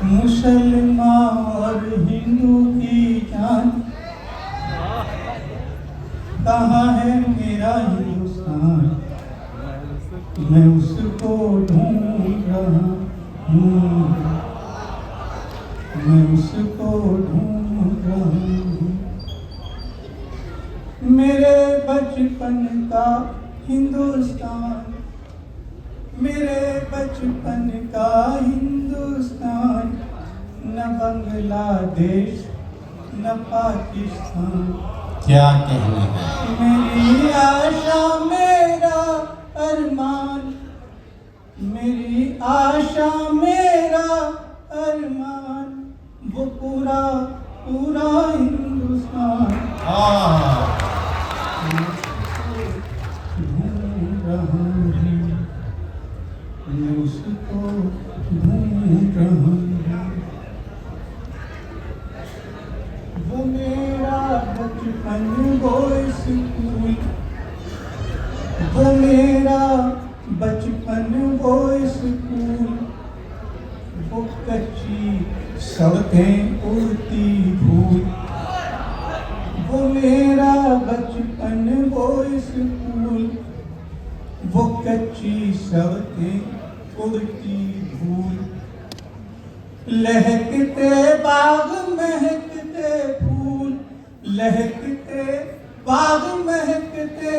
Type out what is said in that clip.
मुसलमान और हिंदू की जान, कहाँ है मेरा हिंदुस्तान, मैं उसको ढूंढ रहा हूँ, मैं उसको ढूंढ रहा हूँ। मेरे बचपन का हिंदुस्तान, मेरे बचपन का हिंदुस्तान, न बांग्लादेश न पाकिस्तान। क्या कहने हैं। मेरी आशा मेरा अरमान, मेरी आशा मेरा अरमान, वो पूरा पूरा हिंदुस्तान ढूंढ रहा हूँ, मैं उसको ढूंढ रहा हूँ। वो मेरा बचपन वो स्कूल, वो मेरा बचपन वो स्कूल, वो कच्ची सड़कें उड़ती धूल, वो मेरा बचपन वो स्कूल, वो कच्ची सड़कें उड़ती धूल, लहकते बाग महकते फूल, लहकते बाग महकते